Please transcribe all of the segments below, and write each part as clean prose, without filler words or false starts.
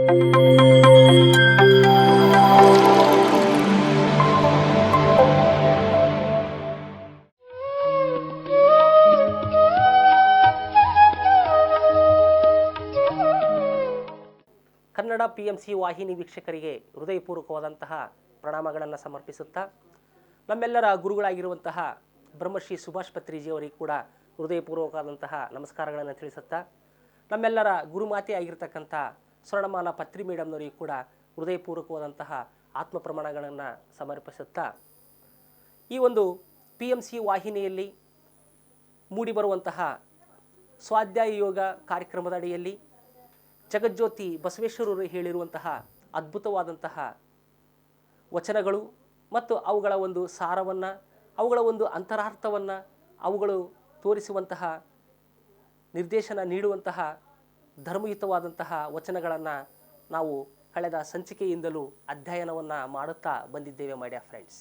Kannada PMC ವಾಹಿನಿ ವೀಕ್ಷಕರಿಗೆ ಹೃದಯಪೂರ್ವಕವಾದಂತಹ ಪ್ರಣಾಮಗಳನ್ನು ಸಮರ್ಪಿಸುತ್ತಾ, ನಮ್ಮೆಲ್ಲರ ಗುರುಗಳಾಗಿರುವಂತಹ ಬ್ರಹ್ಮಶ್ರೀ ಸುಭಾಷ್ ಪತ್ರಿಜಿಯವರಿಗೆ ಕೂಡ ಹೃದಯಪೂರ್ವಕವಾದಂತಹ ನಮಸ್ಕಾರಗಳನ್ನು ತಿಳಿಸುತ್ತಾ, ನಮ್ಮೆಲ್ಲರ ಗುರುಮಾತೆ ಆಗಿರ್ತಕ್ಕಂಥ ಸ್ವರ್ಣಮಾಲಾ ಪತ್ರಿ ಮೇಡಮ್ನವರಿಗೆ ಕೂಡ ಹೃದಯಪೂರ್ವಕವಾದಂತಹ ಆತ್ಮ ಪ್ರಮಾಣಗಳನ್ನು ಸಮರ್ಪಿಸುತ್ತಾ, ಈ ಒಂದು PMC ವಾಹಿನಿಯಲ್ಲಿ ಮೂಡಿಬರುವಂತಹ ಸ್ವಾಧ್ಯಾಯ ಯೋಗ ಕಾರ್ಯಕ್ರಮದ ಅಡಿಯಲ್ಲಿ ಜಗಜ್ಯೋತಿ ಬಸವೇಶ್ವರರು ಹೇಳಿರುವಂತಹ ಅದ್ಭುತವಾದಂತಹ ವಚನಗಳು ಮತ್ತು ಅವುಗಳ ಒಂದು ಸಾರವನ್ನು, ಅವುಗಳ ಒಂದು ಅಂತರಾರ್ಥವನ್ನು, ಅವುಗಳು ತೋರಿಸುವಂತಹ ನಿರ್ದೇಶನ ನೀಡುವಂತಹ ಧರ್ಮಯುತವಾದಂತಹ ವಚನಗಳನ್ನು ನಾವು ಕಳೆದ ಸಂಚಿಕೆಯಿಂದಲೂ ಅಧ್ಯಯನವನ್ನು ಮಾಡುತ್ತಾ ಬಂದಿದ್ದೇವೆ ಮೈ ಡಿಯರ್ ಫ್ರೆಂಡ್ಸ್.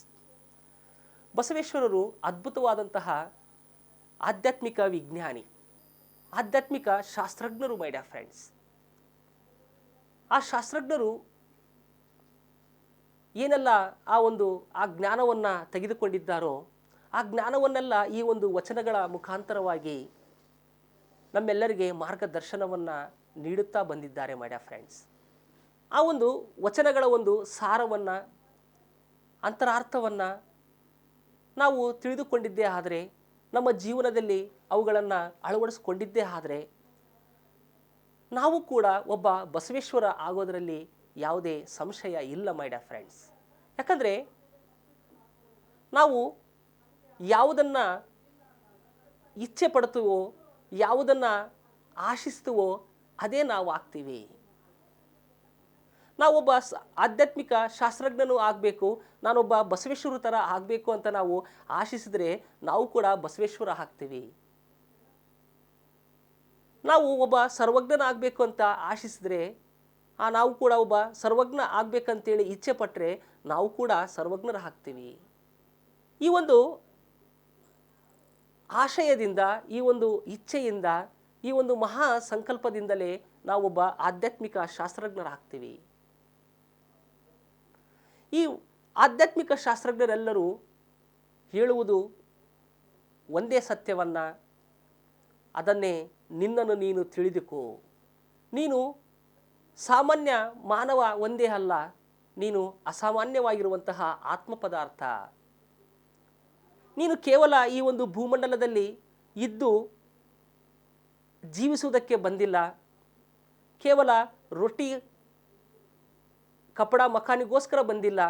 ಬಸವೇಶ್ವರರು ಅದ್ಭುತವಾದಂತಹ ಆಧ್ಯಾತ್ಮಿಕ ವಿಜ್ಞಾನಿ, ಆಧ್ಯಾತ್ಮಿಕ ಶಾಸ್ತ್ರಜ್ಞರು ಮೈ ಡಿಯರ್ ಫ್ರೆಂಡ್ಸ್. ಆ ಶಾಸ್ತ್ರಜ್ಞರು ಏನೆಲ್ಲ ಆ ಜ್ಞಾನವನ್ನು ತೆಗೆದುಕೊಂಡಿದ್ದಾರೋ ಆ ಜ್ಞಾನವನ್ನೆಲ್ಲ ಈ ಒಂದು ವಚನಗಳ ಮುಖಾಂತರವಾಗಿ ನಮ್ಮೆಲ್ಲರಿಗೆ ಮಾರ್ಗದರ್ಶನವನ್ನು ನೀಡುತ್ತಾ ಬಂದಿದ್ದಾರೆ ಮೈ ಡಿಯರ್ ಫ್ರೆಂಡ್ಸ್. ಆ ಒಂದು ವಚನಗಳ ಒಂದು ಸಾರವನ್ನು, ಅಂತರಾರ್ಥವನ್ನು ನಾವು ತಿಳಿದುಕೊಂಡಿದ್ದೇ ಆದರೆ, ನಮ್ಮ ಜೀವನದಲ್ಲಿ ಅವುಗಳನ್ನು ಅಳವಡಿಸಿಕೊಂಡಿದ್ದೇ ಆದರೆ, ನಾವು ಕೂಡ ಒಬ್ಬ ಬಸವೇಶ್ವರ ಆಗೋದರಲ್ಲಿ ಯಾವುದೇ ಸಂಶಯ ಇಲ್ಲ ಮೈ ಡಿಯರ್ ಫ್ರೆಂಡ್ಸ್. ಯಾಕಂದರೆ ನಾವು ಯಾವುದನ್ನು ಇಚ್ಛೆ ಪಡ್ತೀವೋ, ಯಾವುದನ್ನು ಆಶಿಸ್ತೀವೋ ಅದೇ ನಾವು ಆಗ್ತೀವಿ. ನಾವೊಬ್ಬ ಆಧ್ಯಾತ್ಮಿಕ ಶಾಸ್ತ್ರಜ್ಞನೂ ಆಗಬೇಕು, ನಾನೊಬ್ಬ ಬಸವೇಶ್ವರ ಥರ ಆಗಬೇಕು ಅಂತ ನಾವು ಆಶಿಸಿದರೆ ನಾವು ಕೂಡ ಬಸವೇಶ್ವರ ಆಗ್ತೀವಿ. ನಾವು ಒಬ್ಬ ಸರ್ವಜ್ಞನಾಗಬೇಕು ಅಂತ ಆಶಿಸಿದರೆ ನಾವು ಕೂಡ ಒಬ್ಬ ಸರ್ವಜ್ಞ ಆಗಬೇಕಂತೇಳಿ ಇಚ್ಛೆ ಪಟ್ಟರೆ ನಾವು ಕೂಡ ಸರ್ವಜ್ಞರಾಗ್ತೀವಿ. ಈ ಒಂದು ಆಶಯದಿಂದ, ಈ ಒಂದು ಇಚ್ಛೆಯಿಂದ, ಈ ಒಂದು ಮಹಾ ಸಂಕಲ್ಪದಿಂದಲೇ ನಾವೊಬ್ಬ ಆಧ್ಯಾತ್ಮಿಕ ಶಾಸ್ತ್ರಜ್ಞರಾಗ್ತೀವಿ. ಈ ಆಧ್ಯಾತ್ಮಿಕ ಶಾಸ್ತ್ರಜ್ಞರೆಲ್ಲರೂ ಹೇಳುವುದು ಒಂದೇ ಸತ್ಯವನ್ನು, ಅದನ್ನೇ ನಿನ್ನನ್ನು ನೀನು ತಿಳಿದುಕೋ. ನೀನು ಸಾಮಾನ್ಯ ಮಾನವ ಒಂದೇ ಅಲ್ಲ, ನೀನು ಅಸಾಮಾನ್ಯವಾಗಿರುವಂತಹ ಆತ್ಮ ಪದಾರ್ಥ. ನೀನು ಕೇವಲ ಈ ಒಂದು ಭೂಮಂಡಲದಲ್ಲಿ ಇದ್ದು ಜೀವಿಸುವುದಕ್ಕೆ ಬಂದಿಲ್ಲ, ಕೇವಲ ರೊಟ್ಟಿ ಕಪಡ ಮಕಾನಿಗೋಸ್ಕರ ಬಂದಿಲ್ಲ.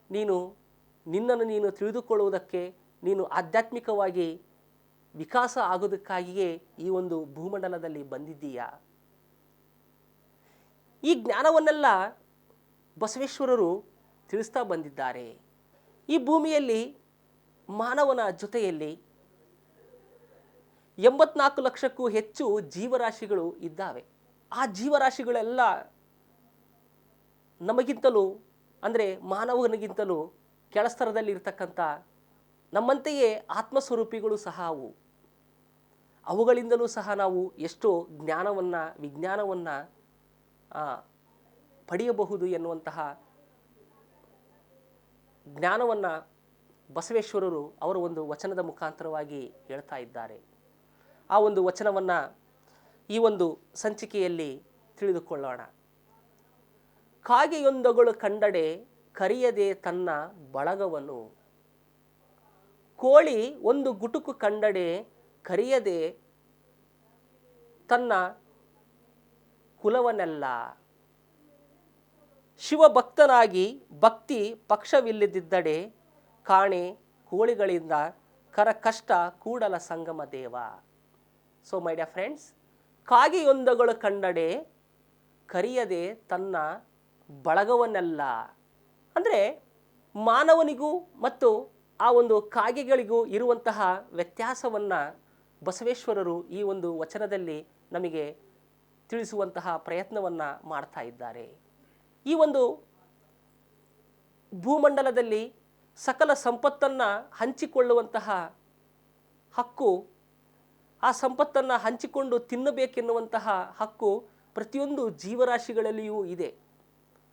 ನೀನು ನಿನ್ನನ್ನು ನೀನು ತಿಳಿದುಕೊಳ್ಳುವುದಕ್ಕೆ, ನೀನು ಆಧ್ಯಾತ್ಮಿಕವಾಗಿ ವಿಕಾಸ ಆಗೋದಕ್ಕಾಗಿಯೇ ಈ ಒಂದು ಭೂಮಂಡಲದಲ್ಲಿ ಬಂದಿದ್ದೀಯಾ. ಈ ಜ್ಞಾನವನ್ನೆಲ್ಲ ಬಸವೇಶ್ವರರು ತಿಳಿಸ್ತಾ ಬಂದಿದ್ದಾರೆ. ಈ ಭೂಮಿಯಲ್ಲಿ ಮಾನವನ ಜೊತೆಯಲ್ಲಿ 84 ಲಕ್ಷಕ್ಕೂ ಹೆಚ್ಚು ಜೀವರಾಶಿಗಳು ಇದ್ದಾವೆ. ಆ ಜೀವರಾಶಿಗಳೆಲ್ಲ ನಮಗಿಂತಲೂ, ಅಂದರೆ ಮಾನವನಿಗಿಂತಲೂ ಕೆಳಸ್ತರದಲ್ಲಿ ಇರ್ತಕ್ಕಂಥ ನಮ್ಮಂತೆಯೇ ಆತ್ಮಸ್ವರೂಪಿಗಳು ಸಹ ಅವುಗಳಿಂದಲೂ ಸಹ ನಾವು ಎಷ್ಟೋ ಜ್ಞಾನವನ್ನು, ವಿಜ್ಞಾನವನ್ನು ಪಡೆಯಬಹುದು ಎನ್ನುವಂತಹ ಜ್ಞಾನವನ್ನು ಬಸವೇಶ್ವರರು ಅವರ ಒಂದು ವಚನದ ಮುಖಾಂತರವಾಗಿ ಹೇಳ್ತಾ ಇದ್ದಾರೆ. ಆ ಒಂದು ವಚನವನ್ನು ಈ ಒಂದು ಸಂಚಿಕೆಯಲ್ಲಿ ತಿಳಿದುಕೊಳ್ಳೋಣ. ಕಾಗೆಯೊಂದಗಳು ಕಂಡಡೆ ಕರಿಯದೆ ತನ್ನ ಬಳಗವನು, ಕೋಳಿ ಒಂದು ಗುಟುಕು ಕಂಡಡೆ ಕರಿಯದೆ ತನ್ನ ಕುಲವನ್ನೆಲ್ಲ. ಶಿವಭಕ್ತನಾಗಿ ಭಕ್ತಿ ಪಕ್ಷವಿಲ್ಲದಿದ್ದಡೆ ಕಾಣೆ ಕೋಳಿಗಳಿಂದ ಕಷ್ಟ Kudala Sangama Deva. So my dear friends, ಕಾಗೆಯೊಂದಗಳು ಕಂಡಡೆ ಕರಿಯದೆ ತನ್ನ ಬಳಗವನ್ನೆಲ್ಲ. ಅಂದರೆ ಮಾನವನಿಗೂ ಮತ್ತು ಆ ಒಂದು ಕಾಗೆಗಳಿಗೂ ಇರುವಂತಹ ವ್ಯತ್ಯಾಸವನ್ನು ಬಸವೇಶ್ವರರು ಈ ಒಂದು ವಚನದಲ್ಲಿ ನಮಗೆ ತಿಳಿಸುವಂತಹ ಪ್ರಯತ್ನವನ್ನು ಮಾಡ್ತಾ ಇದ್ದಾರೆ. ಈ ಒಂದು ಭೂಮಂಡಲದಲ್ಲಿ ಸಕಲ ಸಂಪತ್ತನ್ನು ಹಂಚಿಕೊಳ್ಳುವಂತಹ ಹಕ್ಕು, ಆ ಸಂಪತ್ತನ್ನು ಹಂಚಿಕೊಂಡು ತಿನ್ನಬೇಕೆನ್ನುವಂತಹ ಹಕ್ಕು ಪ್ರತಿಯೊಂದು ಜೀವರಾಶಿಗಳಲ್ಲಿಯೂ ಇದೆ.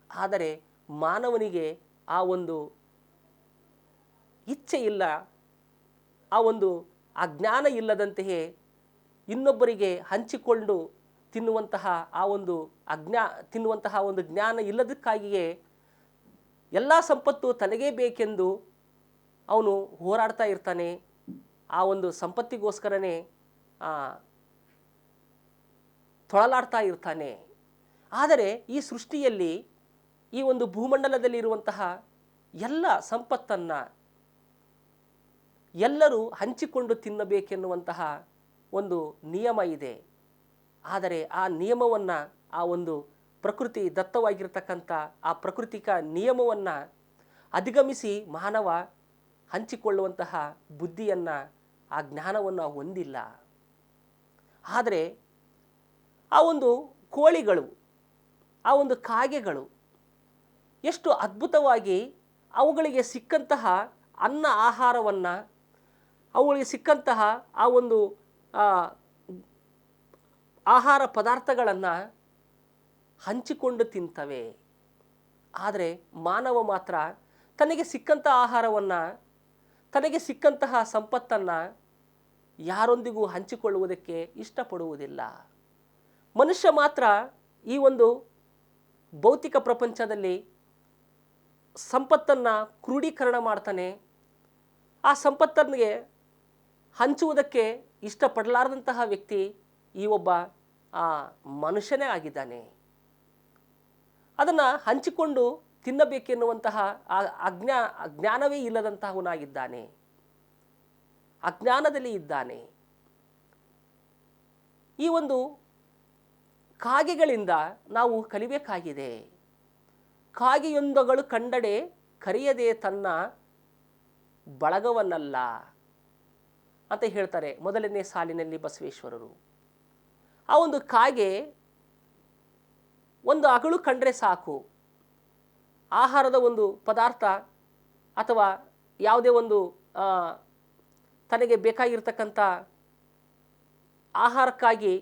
ಆದರೆ ಮಾನವನಿಗೆ ಆ ಒಂದು ಇಚ್ಛೆ ಇಲ್ಲ, ಆ ಒಂದು ಅಜ್ಞಾನ ಇಲ್ಲದಂತೆಯೇ ಇನ್ನೊಬ್ಬರಿಗೆ ಹಂಚಿಕೊಂಡು ತಿನ್ನುವಂತಹ ತಿನ್ನುವಂತಹ ಒಂದು ಜ್ಞಾನ ಇಲ್ಲದಕ್ಕಾಗಿಯೇ ಎಲ್ಲ ಸಂಪತ್ತು ತನಗೇ ಬೇಕೆಂದು ಅವನು ಹೋರಾಡ್ತಾ ಇರ್ತಾನೆ. ಆ ಒಂದು ಸಂಪತ್ತಿಗೋಸ್ಕರನೇ ತೊಳಲಾಡ್ತಾ ಇರ್ತಾನೆ. ಆದರೆ ಈ ಸೃಷ್ಟಿಯಲ್ಲಿ, ಈ ಒಂದು ಭೂಮಂಡಲದಲ್ಲಿರುವಂತಹ ಎಲ್ಲ ಸಂಪತ್ತನ್ನು ಎಲ್ಲರೂ ಹಂಚಿಕೊಂಡು ತಿನ್ನಬೇಕೆನ್ನುವಂತಹ ಒಂದು ನಿಯಮ ಇದೆ. ಆದರೆ ಆ ನಿಯಮವನ್ನು, ಆ ಒಂದು ಪ್ರಕೃತಿ ದತ್ತವಾಗಿರ್ತಕ್ಕಂಥ ಆ ಪ್ರಾಕೃತಿಕ ನಿಯಮವನ್ನು ಅಧಿಗಮಿಸಿ ಮಾನವ ಹಂಚಿಕೊಳ್ಳುವಂತಹ ಬುದ್ಧಿಯನ್ನು, ಆ ಜ್ಞಾನವನ್ನು ಹೊಂದಿಲ್ಲ. ಆದರೆ ಆ ಒಂದು ಕೋಳಿಗಳು, ಆ ಒಂದು ಕಾಗೆಗಳು ಎಷ್ಟು ಅದ್ಭುತವಾಗಿ ಅವುಗಳಿಗೆ ಸಿಕ್ಕಂತಹ ಅನ್ನ ಆಹಾರವನ್ನು, ಅವುಗಳಿಗೆ ಸಿಕ್ಕಂತಹ ಆ ಒಂದು ಆಹಾರ ಪದಾರ್ಥಗಳನ್ನು ಹಂಚಿಕೊಂಡು ತಿಂತವೆ. ಆದರೆ ಮಾನವ ಮಾತ್ರ ತನಗೆ ಸಿಕ್ಕಂಥ ಆಹಾರವನ್ನು, ತನಗೆ ಸಿಕ್ಕಂತಹ ಸಂಪತ್ತನ್ನು ಯಾರೊಂದಿಗೂ ಹಂಚಿಕೊಳ್ಳುವುದಕ್ಕೆ ಇಷ್ಟಪಡುವುದಿಲ್ಲ. ಮನುಷ್ಯ ಮಾತ್ರ ಈ ಒಂದು ಭೌತಿಕ ಪ್ರಪಂಚದಲ್ಲಿ ಸಂಪತ್ತನ್ನು ಕ್ರೋಢೀಕರಣ ಮಾಡ್ತಾನೆ. ಆ ಸಂಪತ್ತನ್ನಿಗೆ ಹಂಚುವುದಕ್ಕೆ ಇಷ್ಟಪಡಲಾರದಂತಹ ವ್ಯಕ್ತಿ ಈ ಒಬ್ಬ ಮನುಷ್ಯನೇ ಆಗಿದ್ದಾನೆ. ಅದನ್ನು ಹಂಚಿಕೊಂಡು ತಿನ್ನಬೇಕೆನ್ನುವಂತಹ ಅಜ್ಞಾನವೇ ಇಲ್ಲದಂತಹವನಾಗಿದ್ದಾನೆ, ಅಜ್ಞಾನದಲ್ಲಿ ಇದ್ದಾನೆ. ಈ ಒಂದು ಕಾಗೆಗಳಿಂದ ನಾವು ಕಲಿಬೇಕಾಗಿದೆ. ಕಾಗೆಯೊಂದಗಳು ಕಂಡಡೆ ಕರೆಯದೆ ತನ್ನ ಬಳಗವನ್ನಲ್ಲ ಅಂತ ಹೇಳ್ತಾರೆ ಮೊದಲನೇ ಸಾಲಿನಲ್ಲಿ ಬಸವೇಶ್ವರರು. ಆ ಒಂದು ಕಾಗೆ ಒಂದು ಅಗಳು ಕಂಡ್ರೆ ಸಾಕು, ಆಹಾರದ ಒಂದು ಪದಾರ್ಥ ಅಥವಾ ಯಾವುದೇ ಒಂದು ತನಗೆ ಬೇಕಾಗಿರ್ತಕ್ಕಂಥ ಆಹಾರಕ್ಕಾಗಿ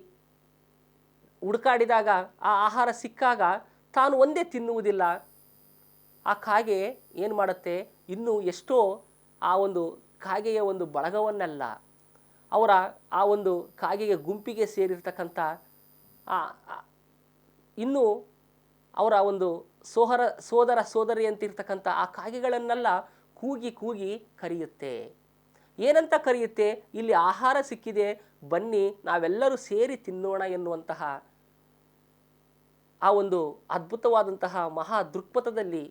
ಹುಡುಕಾಡಿದಾಗ ಆ ಆಹಾರ ಸಿಕ್ಕಾಗ ತಾನು ಒಂದೇ ತಿನ್ನುವುದಿಲ್ಲ. ಆ ಕಾಗೆ ಏನು ಮಾಡುತ್ತೆ, ಇನ್ನೂ ಎಷ್ಟೋ ಆ ಒಂದು ಕಾಗೆಯ ಒಂದು ಬಳಗವನ್ನೆಲ್ಲ, ಅವರ ಆ ಒಂದು ಕಾಗೆಯ ಗುಂಪಿಗೆ ಸೇರಿರ್ತಕ್ಕಂಥ ಇನ್ನೂ ಅವರ ಒಂದು ಸೋದರ ಸೋದರಿಯಂತಿರ್ತಕ್ಕಂಥ ಆ ಕಾಗೆಗಳನ್ನೆಲ್ಲ ಕೂಗಿ ಕೂಗಿ ಕರೆಯುತ್ತೆ. ಏನಂತ ಕರೆಯುತ್ತೆ, ಇಲ್ಲಿ ಆಹಾರ ಸಿಕ್ಕಿದೆ, ಬನ್ನಿ ನಾವೆಲ್ಲರೂ ಸೇರಿ ತಿನ್ನೋಣ ಎನ್ನುವಂತಹ ಆ ಒಂದು ಅದ್ಭುತವಾದಂತಹ ಮಹಾ ದೃಕ್ಪಥದಲ್ಲಿ,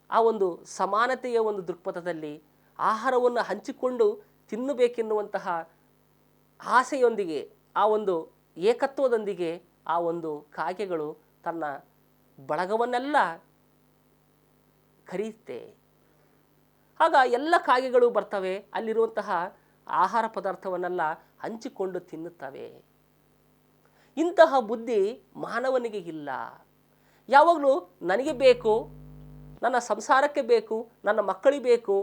ಆ ಒಂದು ಸಮಾನತೆಯ ಒಂದು ದೃಕ್ಪಥದಲ್ಲಿ ಆಹಾರವನ್ನು ಹಂಚಿಕೊಂಡು ತಿನ್ನಬೇಕೆನ್ನುವಂತಹ ಆಸೆಯೊಂದಿಗೆ, ಆ ಒಂದು ಏಕತ್ವದೊಂದಿಗೆ ಆ ಒಂದು ಕಾಗೆಗಳು ತನ್ನ ಬಳಗವನ್ನೆಲ್ಲ ಕರೆಯುತ್ತೆ. ಆಗ ಎಲ್ಲ ಕಾಗೆಗಳು ಬರ್ತವೆ, ಅಲ್ಲಿರುವಂತಹ ಆಹಾರ ಪದಾರ್ಥವನ್ನೆಲ್ಲ ಹಂಚಿಕೊಂಡು ತಿನ್ನುತ್ತವೆ. ಇಂತಹ ಬುದ್ಧಿ ಮಾನವನಿಗೆ ಇಲ್ಲ. ಯಾವಾಗಲೂ ನನಗೆ ಬೇಕು, ನನ್ನ ಸಂಸಾರಕ್ಕೆ ಬೇಕು, ನನ್ನ ಮಕ್ಕಳಿಗೆ ಬೇಕು,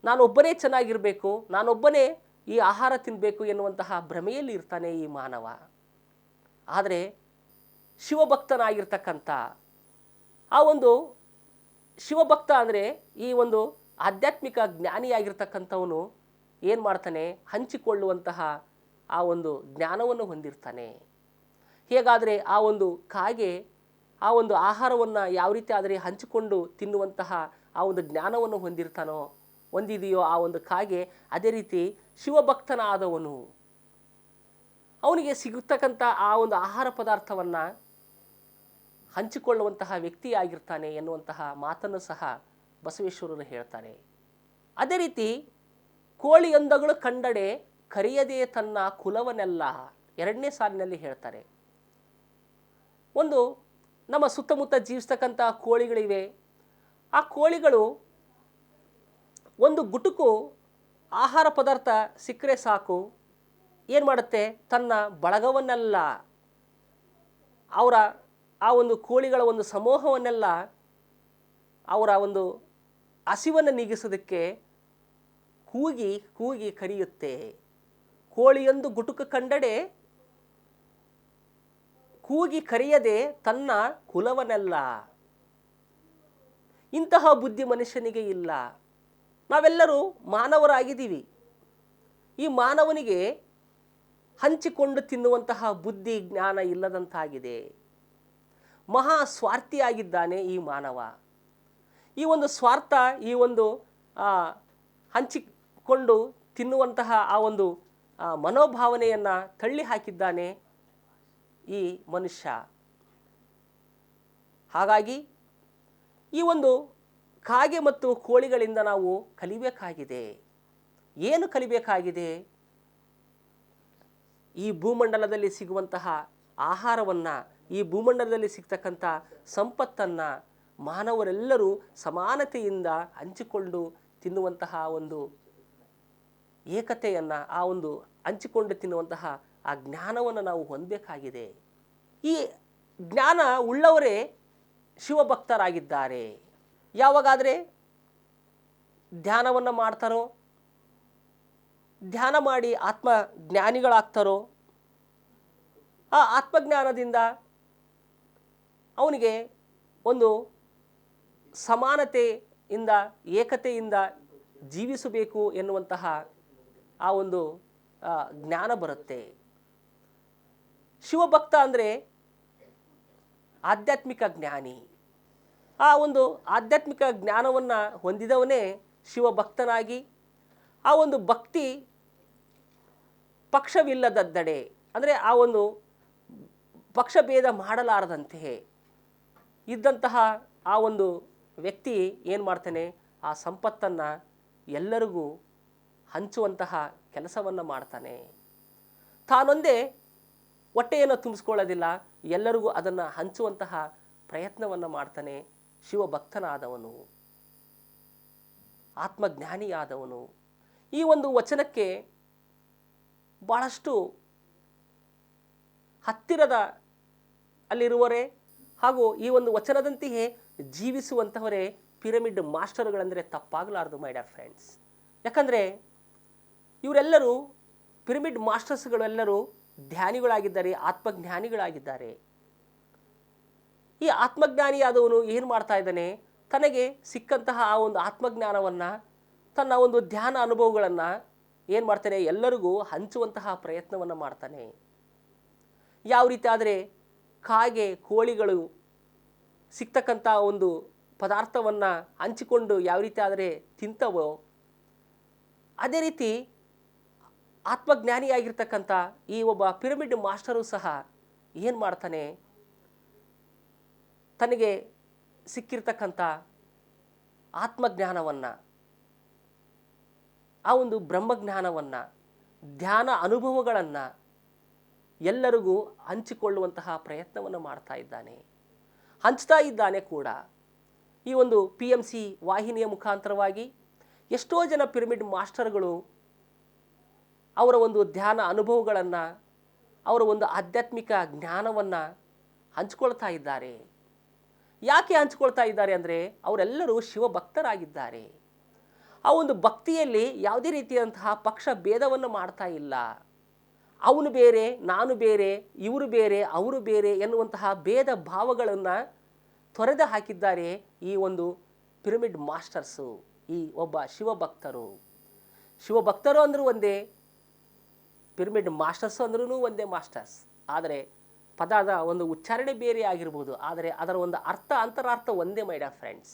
ನಾನೊಬ್ಬನೇ ಚೆನ್ನಾಗಿರಬೇಕು, ನಾನೊಬ್ಬನೇ ಈ ಆಹಾರ ತಿನ್ನಬೇಕು ಎನ್ನುವಂತಹ ಭ್ರಮೆಯಲ್ಲಿ ಇರ್ತಾನೆ ಈ ಮಾನವ. ಆದರೆ ಶಿವಭಕ್ತನಾಗಿರ್ತಕ್ಕಂಥ ಆ ಒಂದು ಶಿವಭಕ್ತ ಅಂದರೆ ಈ ಒಂದು ಆಧ್ಯಾತ್ಮಿಕ ಜ್ಞಾನಿಯಾಗಿರ್ತಕ್ಕಂಥವನು ಏನು ಮಾಡ್ತಾನೆ, ಹಂಚಿಕೊಳ್ಳುವಂತಹ ಆ ಒಂದು ಜ್ಞಾನವನ್ನು ಹೊಂದಿರ್ತಾನೆ. ಹೇಗಾದರೆ ಆ ಒಂದು ಕಾಗೆ ಆ ಒಂದು ಆಹಾರವನ್ನು ಯಾವ ರೀತಿ ಆದರೆ ಹಂಚಿಕೊಂಡು ತಿನ್ನುವಂತಹ ಆ ಒಂದು ಜ್ಞಾನವನ್ನು ಹೊಂದಿದೆಯೋ ಆ ಒಂದು ಕಾಗೆ, ಅದೇ ರೀತಿ ಶಿವಭಕ್ತನಾದವನು ಅವನಿಗೆ ಸಿಗತಕ್ಕಂಥ ಆ ಒಂದು ಆಹಾರ ಪದಾರ್ಥವನ್ನು ಹಂಚಿಕೊಳ್ಳುವಂತಹ ವ್ಯಕ್ತಿಯಾಗಿರ್ತಾನೆ ಎನ್ನುವಂತಹ ಮಾತನ್ನು ಸಹ ಬಸವೇಶ್ವರರು ಹೇಳ್ತಾರೆ. ಅದೇ ರೀತಿ ಕೋಳಿಯೊಂದಗಳು ಕಂಡಡೆ ಕರೆಯದೇ ತನ್ನ ಕುಲವನ್ನೆಲ್ಲ ಎರಡನೇ ಸಾಲಿನಲ್ಲಿ ಹೇಳ್ತಾರೆ. ಒಂದು ನಮ್ಮ ಸುತ್ತಮುತ್ತ ಜೀವಿಸ್ತಕ್ಕಂಥ ಕೋಳಿಗಳಿವೆ. ಆ ಕೋಳಿಗಳು ಒಂದು ಗುಟುಕು ಆಹಾರ ಪದಾರ್ಥ ಸಿಕ್ಕರೆ ಸಾಕು, ಏನು ಮಾಡುತ್ತೆ, ತನ್ನ ಬಳಗವನ್ನೆಲ್ಲ, ಅವರ ಆ ಒಂದು ಕೋಳಿಗಳ ಒಂದು ಸಮೂಹವನ್ನೆಲ್ಲ ಅವರ ಒಂದು ಹಸಿವನ್ನು ನೀಗಿಸೋದಕ್ಕೆ ಕೂಗಿ ಕೂಗಿ ಕರೆಯುತ್ತೆ. ಕೋಳಿಯೊಂದು ಗುಟುಕು ಕಂಡಡೆ ಕೂಗಿ ಕರೆಯದೆ ತನ್ನ ಕುಲವನೆಲ್ಲ. ಇಂತಹ ಬುದ್ಧಿ ಮನುಷ್ಯನಿಗೆ ಇಲ್ಲ. ನಾವೆಲ್ಲರೂ ಮಾನವರಾಗಿದ್ದೀವಿ. ಈ ಮಾನವನಿಗೆ ಹಂಚಿಕೊಂಡು ತಿನ್ನುವಂತಹ ಬುದ್ಧಿ ಜ್ಞಾನ ಇಲ್ಲದಂತಾಗಿದೆ. ಮಹಾ ಸ್ವಾರ್ಥಿಯಾಗಿದ್ದಾನೆ ಈ ಮಾನವ. ಈ ಒಂದು ಸ್ವಾರ್ಥ, ಈ ಒಂದು ಹಂಚಿಕೊಂಡು ತಿನ್ನುವಂತಹ ಆ ಒಂದು ಮನೋಭಾವನೆಯನ್ನು ತಳ್ಳಿ ಹಾಕಿದ್ದಾನೆ ಈ ಮನುಷ್ಯ. ಹಾಗಾಗಿ ಈ ಒಂದು ಕಾಗೆ ಮತ್ತು ಕೋಳಿಗಳಿಂದ ನಾವು ಕಲಿಬೇಕಾಗಿದೆ. ಏನು ಕಲಿಬೇಕಾಗಿದೆ? ಈ ಭೂಮಂಡಲದಲ್ಲಿ ಸಿಗುವಂತಹ ಆಹಾರವನ್ನು, ಈ ಭೂಮಂಡಲದಲ್ಲಿ ಸಿಗ್ತಕ್ಕಂಥ ಸಂಪತ್ತನ್ನು ಮಾನವರೆಲ್ಲರೂ ಸಮಾನತೆಯಿಂದ ಹಂಚಿಕೊಂಡು ತಿನ್ನುವಂತಹ ಒಂದು ಏಕತೆಯನ್ನು, ಆ ಒಂದು ಹಂಚಿಕೊಂಡು ತಿನ್ನುವಂತಹ ಆ ಜ್ಞಾನವನ್ನು ನಾವು ಹೊಂದಬೇಕಾಗಿದೆ. ಈ ಜ್ಞಾನ ಉಳ್ಳವರೇ ಶಿವಭಕ್ತರಾಗಿದ್ದಾರೆ. ಯಾವಾಗಾದರೆ ಧ್ಯಾನವನ್ನು ಮಾಡ್ತಾರೋ, ಧ್ಯಾನ ಮಾಡಿ ಆತ್ಮಜ್ಞಾನಿಗಳಾಗ್ತಾರೋ, ಆ ಆತ್ಮಜ್ಞಾನದಿಂದ ಅವನಿಗೆ ಒಂದು ಸಮಾನತೆಯಿಂದ, ಏಕತೆಯಿಂದ ಜೀವಿಸಬೇಕು ಎನ್ನುವಂತಹ ಆ ಒಂದು ಜ್ಞಾನ ಬರುತ್ತೆ. ಶಿವಭಕ್ತ ಅಂದರೆ ಆಧ್ಯಾತ್ಮಿಕ ಜ್ಞಾನಿ. ಆ ಒಂದು ಆಧ್ಯಾತ್ಮಿಕ ಜ್ಞಾನವನ್ನು ಹೊಂದಿದವನೇ ಶಿವಭಕ್ತನಾಗಿ, ಆ ಒಂದು ಭಕ್ತಿ ಪಕ್ಷವಿಲ್ಲದದ್ದಡೆ, ಅಂದರೆ ಆ ಒಂದು ಪಕ್ಷಭೇದ ಮಾಡಲಾರದಂತೆ ಇದ್ದಂತಹ ಆ ಒಂದು ವ್ಯಕ್ತಿ ಏನು ಮಾಡ್ತಾನೆ, ಆ ಸಂಪತ್ತನ್ನು ಎಲ್ಲರಿಗೂ ಹಂಚುವಂತಹ ಕೆಲಸವನ್ನು ಮಾಡ್ತಾನೆ. ತಾನೊಂದೇ ಹೊಟ್ಟೆಯನ್ನು ತುಂಬಿಸ್ಕೊಳ್ಳೋದಿಲ್ಲ, ಎಲ್ಲರಿಗೂ ಅದನ್ನು ಹಂಚುವಂತಹ ಪ್ರಯತ್ನವನ್ನು ಮಾಡ್ತಾನೆ ಶಿವಭಕ್ತನಾದವನು, ಆತ್ಮಜ್ಞಾನಿಯಾದವನು. ಈ ಒಂದು ವಚನಕ್ಕೆ ಭಾಳಷ್ಟು ಹತ್ತಿರದ ಅಲ್ಲಿರುವವರೇ ಹಾಗೂ ಈ ಒಂದು ವಚನದಂತೆಯೇ ಜೀವಿಸುವಂಥವರೇ ಪಿರಮಿಡ್ ಮಾಸ್ಟರ್ಗಳಂದರೆ ತಪ್ಪಾಗಲಾರದು ಮೈ ಡಿಯರ್ ಫ್ರೆಂಡ್ಸ್. ಯಾಕಂದರೆ ಇವರೆಲ್ಲರೂ ಪಿರಮಿಡ್ ಮಾಸ್ಟರ್ಸ್ಗಳೆಲ್ಲರೂ ಧ್ಯಾನಿಗಳಾಗಿದ್ದಾರೆ, ಆತ್ಮಜ್ಞಾನಿಗಳಾಗಿದ್ದಾರೆ. ಈ ಆತ್ಮಜ್ಞಾನಿಯಾದವನು ಏನು ಮಾಡ್ತಾ ಇದ್ದಾನೆ, ತನಗೆ ಸಿಕ್ಕಂತಹ ಆ ಒಂದು ಆತ್ಮಜ್ಞಾನವನ್ನು, ತನ್ನ ಒಂದು ಧ್ಯಾನ ಅನುಭವಗಳನ್ನು ಏನು ಮಾಡ್ತಾನೆ, ಎಲ್ಲರಿಗೂ ಹಂಚುವಂತಹ ಪ್ರಯತ್ನವನ್ನು ಮಾಡ್ತಾನೆ. ಯಾವ ರೀತಿ ಆದರೆ ಕಾಗೆ ಕೋಳಿಗಳು ಸಿಗ್ತಕ್ಕಂಥ ಒಂದು ಪದಾರ್ಥವನ್ನು ಹಂಚಿಕೊಂಡು ಯಾವ ರೀತಿ ಆದರೆ ತಿಂತವೋ, ಅದೇ ರೀತಿ ಆತ್ಮಜ್ಞಾನಿಯಾಗಿರ್ತಕ್ಕಂಥ ಈ ಒಬ್ಬ ಪಿರಮಿಡ್ ಮಾಸ್ಟರು ಸಹ ಏನು ಮಾಡ್ತಾನೆ, ತನಗೆ ಸಿಕ್ಕಿರ್ತಕ್ಕಂಥ ಆತ್ಮಜ್ಞಾನವನ್ನು, ಆ ಒಂದು ಬ್ರಹ್ಮಜ್ಞಾನವನ್ನು, ಧ್ಯಾನ ಅನುಭವಗಳನ್ನು ಎಲ್ಲರಿಗೂ ಹಂಚಿಕೊಳ್ಳುವಂತಹ ಪ್ರಯತ್ನವನ್ನು ಮಾಡ್ತಾ ಇದ್ದಾನೆ, ಹಂಚ್ತಾ ಇದ್ದಾನೆ ಕೂಡ. ಈ ಒಂದು PMC ವಾಹಿನಿಯ ಮುಖಾಂತರವಾಗಿ ಎಷ್ಟೋ ಜನ ಪಿರಮಿಡ್ ಮಾಸ್ಟರ್ಗಳು ಅವರ ಒಂದು ಧ್ಯಾನ ಅನುಭವಗಳನ್ನು, ಅವರ ಒಂದು ಆಧ್ಯಾತ್ಮಿಕ ಜ್ಞಾನವನ್ನು ಹಂಚ್ಕೊಳ್ತಾ ಇದ್ದಾರೆ. ಯಾಕೆ ಹಂಚ್ಕೊಳ್ತಾ ಇದ್ದಾರೆ ಅಂದರೆ ಅವರೆಲ್ಲರೂ ಶಿವಭಕ್ತರಾಗಿದ್ದಾರೆ. ಆ ಒಂದು ಭಕ್ತಿಯಲ್ಲಿ ಯಾವುದೇ ರೀತಿಯಾದಂತಹ ಪಕ್ಷ ಭೇದವನ್ನು ಮಾಡ್ತಾ ಇಲ್ಲ. ಅವನು ಬೇರೆ, ನಾನು ಬೇರೆ, ಇವರು ಬೇರೆ, ಅವರು ಬೇರೆ ಎನ್ನುವಂತಹ ಭೇದ ಭಾವಗಳನ್ನು ತೊರೆದು ಹಾಕಿದ್ದಾರೆ ಈ ಒಂದು ಪಿರಮಿಡ್ ಮಾಸ್ಟರ್ಸು, ಈ ಒಬ್ಬ ಶಿವಭಕ್ತರು. ಶಿವಭಕ್ತರು ಅಂದರೂ ಒಂದೇ, ಪಿರಮಿಡ್ ಮಾಸ್ಟರ್ಸು ಅಂದ್ರೂ ಒಂದೇ ಮಾಸ್ಟರ್ಸ್. ಆದರೆ ಪದದ ಒಂದು ಉಚ್ಚಾರಣೆ ಬೇರೆ ಆಗಿರ್ಬೋದು, ಆದರೆ ಅದರ ಒಂದು ಅರ್ಥ, ಅಂತರಾರ್ಥ ಒಂದೇ ಮೈ ಡಿಯರ್ ಫ್ರೆಂಡ್ಸ್.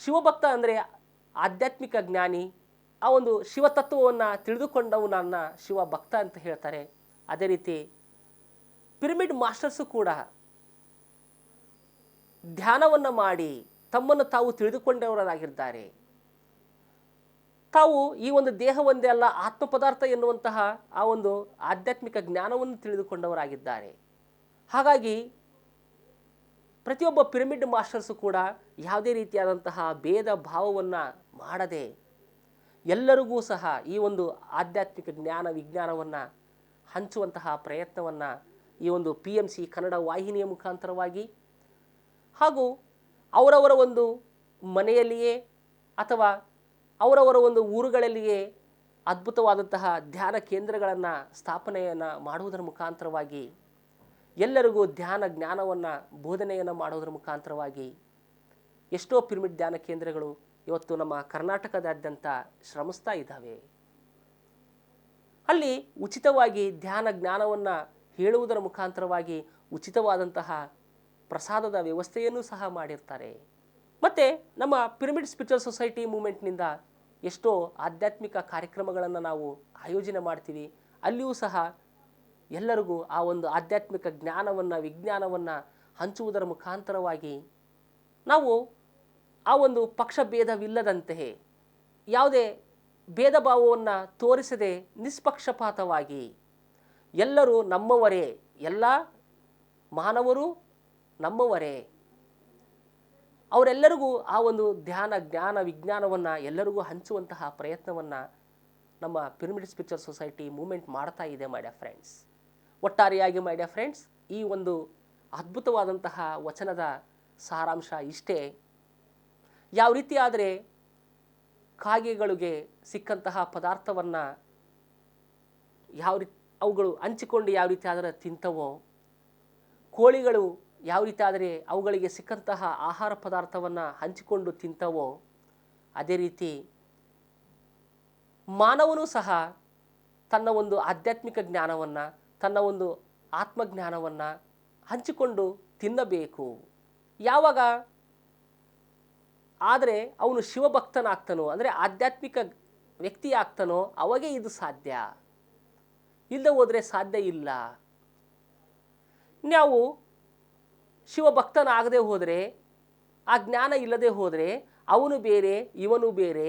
ಶಿವಭಕ್ತ ಅಂದರೆ ಆಧ್ಯಾತ್ಮಿಕ ಜ್ಞಾನಿ, ಆ ಒಂದು ಶಿವತತ್ವವನ್ನು ತಿಳಿದುಕೊಂಡವನನ್ನ ಶಿವಭಕ್ತ ಅಂತ ಹೇಳ್ತಾರೆ. ಅದೇ ರೀತಿ ಪಿರಮಿಡ್ ಮಾಸ್ಟರ್ಸು ಕೂಡ ಧ್ಯಾನವನ್ನು ಮಾಡಿ ತಮ್ಮನ್ನು ತಾವು ತಿಳಿದುಕೊಂಡವರಾಗಿದ್ದಾರೆ. ತಾವು ಈ ಒಂದು ದೇಹ ಒಂದೇ ಅಲ್ಲ, ಆತ್ಮ ಪದಾರ್ಥ ಎನ್ನುವಂತಹ ಆ ಒಂದು ಆಧ್ಯಾತ್ಮಿಕ ಜ್ಞಾನವನ್ನು ತಿಳಿದುಕೊಂಡವರಾಗಿದ್ದಾರೆ. ಹಾಗಾಗಿ ಪ್ರತಿಯೊಬ್ಬ ಪಿರಮಿಡ್ ಮಾಸ್ಟರ್ಸು ಕೂಡ ಯಾವುದೇ ರೀತಿಯಾದಂತಹ ಭೇದ ಭಾವವನ್ನು ಮಾಡದೆ ಎಲ್ಲರಿಗೂ ಸಹ ಈ ಒಂದು ಆಧ್ಯಾತ್ಮಿಕ ಜ್ಞಾನ ವಿಜ್ಞಾನವನ್ನು ಹಂಚುವಂತಹ ಪ್ರಯತ್ನವನ್ನು ಈ ಒಂದು PMC ಕನ್ನಡ ವಾಹಿನಿಯ ಮುಖಾಂತರವಾಗಿ ಹಾಗೂ ಅವರವರ ಒಂದು ಮನೆಯಲ್ಲಿಯೇ ಅಥವಾ ಅವರವರ ಒಂದು ಊರುಗಳಲ್ಲಿಯೇ ಅದ್ಭುತವಾದಂತಹ ಧ್ಯಾನ ಕೇಂದ್ರಗಳನ್ನು ಸ್ಥಾಪನೆಯನ್ನು ಮಾಡುವುದರ ಮುಖಾಂತರವಾಗಿ ಎಲ್ಲರಿಗೂ ಧ್ಯಾನ ಜ್ಞಾನವನ್ನು ಬೋಧನೆಯನ್ನು ಮಾಡೋದ್ರ ಮುಖಾಂತರವಾಗಿ ಎಷ್ಟೋ ಪಿರಮಿಡ್ ಧ್ಯಾನ ಕೇಂದ್ರಗಳು ಇವತ್ತು ನಮ್ಮ ಕರ್ನಾಟಕದಾದ್ಯಂತ ಶ್ರಮಿಸ್ತಾ ಇದ್ದಾವೆ. ಅಲ್ಲಿ ಉಚಿತವಾಗಿ ಧ್ಯಾನ ಜ್ಞಾನವನ್ನು ಹೇಳುವುದರ ಮುಖಾಂತರವಾಗಿ ಉಚಿತವಾದಂತಹ ಪ್ರಸಾದದ ವ್ಯವಸ್ಥೆಯನ್ನು ಸಹ ಮಾಡಿರ್ತಾರೆ. ಮತ್ತು ನಮ್ಮ ಪಿರಮಿಡ್ ಸ್ಪಿರಿಚುವಲ್ ಸೊಸೈಟಿ ಮೂವ್ಮೆಂಟ್ನಿಂದ ಎಷ್ಟೋ ಆಧ್ಯಾತ್ಮಿಕ ಕಾರ್ಯಕ್ರಮಗಳನ್ನು ನಾವು ಆಯೋಜನೆ ಮಾಡ್ತೀವಿ. ಅಲ್ಲಿಯೂ ಸಹ ಎಲ್ಲರಿಗೂ ಆ ಒಂದು ಆಧ್ಯಾತ್ಮಿಕ ಜ್ಞಾನವನ್ನು ವಿಜ್ಞಾನವನ್ನು ಹಂಚುವುದರ ಮುಖಾಂತರವಾಗಿ ನಾವು ಆ ಒಂದು ಪಕ್ಷಭೇದವಿಲ್ಲದಂತೆ ಯಾವುದೇ ಭೇದ ಭಾವವನ್ನು ತೋರಿಸದೆ ನಿಷ್ಪಕ್ಷಪಾತವಾಗಿ ಎಲ್ಲರೂ ನಮ್ಮವರೇ, ಎಲ್ಲ ಮಾನವರು ನಮ್ಮವರೇ, ಅವರೆಲ್ಲರಿಗೂ ಆ ಒಂದು ಧ್ಯಾನ ಜ್ಞಾನ ವಿಜ್ಞಾನವನ್ನು ಎಲ್ಲರಿಗೂ ಹಂಚುವಂತಹ ಪ್ರಯತ್ನವನ್ನು ನಮ್ಮ ಪಿರಮಿಡ್ ಸ್ಪಿರಿಚುವಲ್ ಸೊಸೈಟಿ ಮೂವ್ಮೆಂಟ್ ಮಾಡ್ತಾ ಇದೆ ಮೈ ಡಿಯರ್ ಫ್ರೆಂಡ್ಸ್. ಒಟ್ಟಾರೆಯಾಗಿ ಮೈ ಡಿಯರ್ ಫ್ರೆಂಡ್ಸ್, ಈ ಒಂದು ಅದ್ಭುತವಾದಂತಹ ವಚನದ ಸಾರಾಂಶ ಇಷ್ಟೇ. ಯಾವ ರೀತಿ ಆದರೆ ಕಾಗೆಗಳಿಗೆ ಸಿಕ್ಕಂತಹ ಪದಾರ್ಥವನ್ನು ಯಾವ ರೀತಿ ಅವುಗಳು ಹಂಚಿಕೊಂಡು ಯಾವ ರೀತಿ ಆದರೆ ತಿಂತವೋ, ಕೋಳಿಗಳು ಯಾವ ರೀತಿ ಆದರೆ ಅವುಗಳಿಗೆ ಸಿಕ್ಕಂತಹ ಆಹಾರ ಪದಾರ್ಥವನ್ನು ಹಂಚಿಕೊಂಡು ತಿಂತವೋ, ಅದೇ ರೀತಿ ಮಾನವನು ಸಹ ತನ್ನ ಒಂದು ಆಧ್ಯಾತ್ಮಿಕ ಜ್ಞಾನವನ್ನು, ತನ್ನ ಒಂದು ಆತ್ಮಜ್ಞಾನವನ್ನು ಹಂಚಿಕೊಂಡು ತಿನ್ನಬೇಕು. ಯಾವಾಗ ಆದರೆ ಅವನು ಶಿವಭಕ್ತನಾಗ್ತಾನೋ, ಅಂದರೆ ಆಧ್ಯಾತ್ಮಿಕ ವ್ಯಕ್ತಿ ಆಗ್ತಾನೋ, ಅವಾಗೇ ಇದು ಸಾಧ್ಯ. ಇಲ್ಲದೆ ಹೋದರೆ ಸಾಧ್ಯ ಇಲ್ಲ. ನಾವು ಶಿವಭಕ್ತನಾಗದೆ ಹೋದರೆ, ಆ ಜ್ಞಾನ ಇಲ್ಲದೆ ಹೋದರೆ ಅವನು ಬೇರೆ ಇವನು ಬೇರೆ,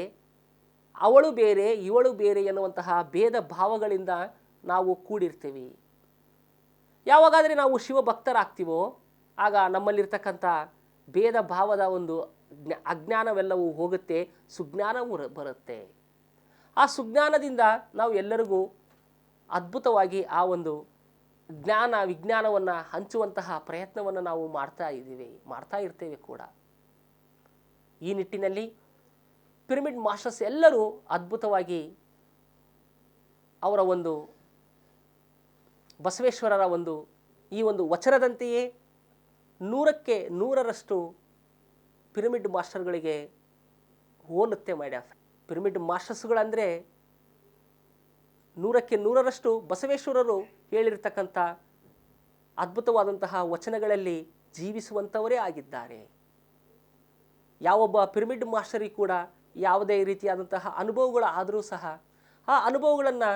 ಅವಳು ಬೇರೆ ಇವಳು ಬೇರೆ ಎನ್ನುವಂತಹ ಭೇದ ಭಾವಗಳಿಂದ ನಾವು ಕೂಡಿರ್ತೀವಿ. ಯಾವಾಗಾದರೆ ನಾವು ಶಿವಭಕ್ತರಾಗ್ತೀವೋ ಆಗ ನಮ್ಮಲ್ಲಿರ್ತಕ್ಕಂಥ ಭೇದ ಭಾವದ ಒಂದು ಅಜ್ಞಾನವೆಲ್ಲವೂ ಹೋಗುತ್ತೆ, ಸುಜ್ಞಾನವೂ ಬರುತ್ತೆ. ಆ ಸುಜ್ಞಾನದಿಂದ ನಾವು ಎಲ್ಲರಿಗೂ ಅದ್ಭುತವಾಗಿ ಆ ಒಂದು ಜ್ಞಾನ ವಿಜ್ಞಾನವನ್ನು ಹಂಚುವಂತಹ ಪ್ರಯತ್ನವನ್ನು ನಾವು ಮಾಡ್ತಾ ಇರ್ತೇವೆ ಕೂಡ. ಈ ನಿಟ್ಟಿನಲ್ಲಿ ಪಿರಮಿಡ್ ಮಾಸ್ಟರ್ಸ್ ಎಲ್ಲರೂ ಅದ್ಭುತವಾಗಿ ಅವರ ಒಂದು ಬಸವೇಶ್ವರರ ಒಂದು ಈ ಒಂದು ವಚನದಂತೆಯೇ 100ಕ್ಕೆ 100ರಷ್ಟು ಪಿರಮಿಡ್ ಮಾಸ್ಟರ್ಗಳಿಗೆ ಹೋಲುತ್ತೆ ಮೈ ಡಿಯರ್. ಪಿರಮಿಡ್ ಮಾಸ್ಟರ್ಸ್ಗಳಂದರೆ 100ಕ್ಕೆ 100ರಷ್ಟು ಬಸವೇಶ್ವರರು ಹೇಳಿರ್ತಕ್ಕಂಥ ಅದ್ಭುತವಾದಂತಹ ವಚನಗಳಲ್ಲಿ ಜೀವಿಸುವಂಥವರೇ ಆಗಿದ್ದಾರೆ. ಯಾವೊಬ್ಬ ಪಿರಮಿಡ್ ಮಾಸ್ಟರಿಗೆ ಕೂಡ ಯಾವುದೇ ರೀತಿಯಾದಂತಹ ಅನುಭವಗಳು ಆದರೂ ಸಹ ಆ ಅನುಭವಗಳನ್ನು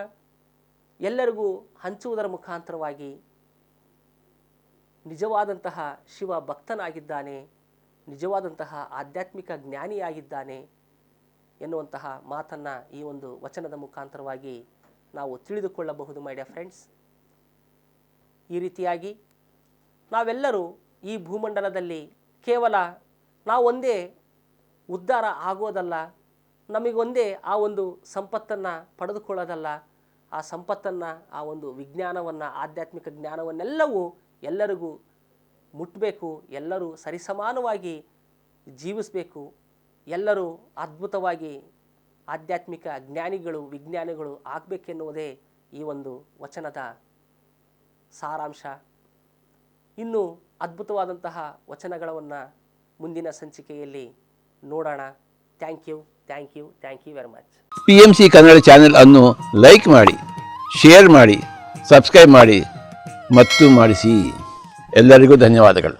ಎಲ್ಲರಿಗೂ ಹಂಚುವುದರ ಮುಖಾಂತರವಾಗಿ ನಿಜವಾದಂತಹ ಶಿವ ಭಕ್ತನಾಗಿದ್ದಾನೆ, ನಿಜವಾದಂತಹ ಆಧ್ಯಾತ್ಮಿಕ ಜ್ಞಾನಿಯಾಗಿದ್ದಾನೆ ಎನ್ನುವಂತಹ ಮಾತನ್ನು ಈ ಒಂದು ವಚನದ ಮುಖಾಂತರವಾಗಿ ನಾವು ತಿಳಿದುಕೊಳ್ಳಬಹುದು ಮೈ ಡಿಯರ್ ಫ್ರೆಂಡ್ಸ್. ಈ ರೀತಿಯಾಗಿ ನಾವೆಲ್ಲರೂ ಈ ಭೂಮಂಡಲದಲ್ಲಿ ಕೇವಲ ನಾವು ಒಂದೇ ಉದ್ಧಾರ ಆಗೋದಲ್ಲ, ನಮಗೊಂದೇ ಆ ಒಂದು ಸಂಪತ್ತನ್ನು ಪಡೆದುಕೊಳ್ಳೋದಲ್ಲ, ಆ ಸಂಪತ್ತನ್ನು, ಆ ಒಂದು ವಿಜ್ಞಾನವನ್ನು, ಆಧ್ಯಾತ್ಮಿಕ ಜ್ಞಾನವನ್ನೆಲ್ಲವೂ ಎಲ್ಲರಿಗೂ ಮುಟ್ಟಬೇಕು, ಎಲ್ಲರೂ ಸರಿಸಮಾನವಾಗಿ ಜೀವಿಸಬೇಕು, ಎಲ್ಲರೂ ಅದ್ಭುತವಾಗಿ ಆಧ್ಯಾತ್ಮಿಕ ಜ್ಞಾನಿಗಳು ವಿಜ್ಞಾನಿಗಳು ಆಗಬೇಕೆನ್ನುವುದೇ ಈ ಒಂದು ವಚನದ ಸಾರಾಂಶ. ಇನ್ನೂ ಅದ್ಭುತವಾದಂತಹ ವಚನಗಳನ್ನು ಮುಂದಿನ ಸಂಚಿಕೆಯಲ್ಲಿ ನೋಡೋಣ. Thank you very much. PMC Kannada channel ಅನ್ನು ಲೈಕ್ ಮಾಡಿ, ಶೇರ್ ಮಾಡಿ, ಸಬ್ಸ್ಕ್ರೈಬ್ ಮಾಡಿ ಮತ್ತು ಮಾಡಿಸಿ. ಎಲ್ಲರಿಗೂ ಧನ್ಯವಾದಗಳು.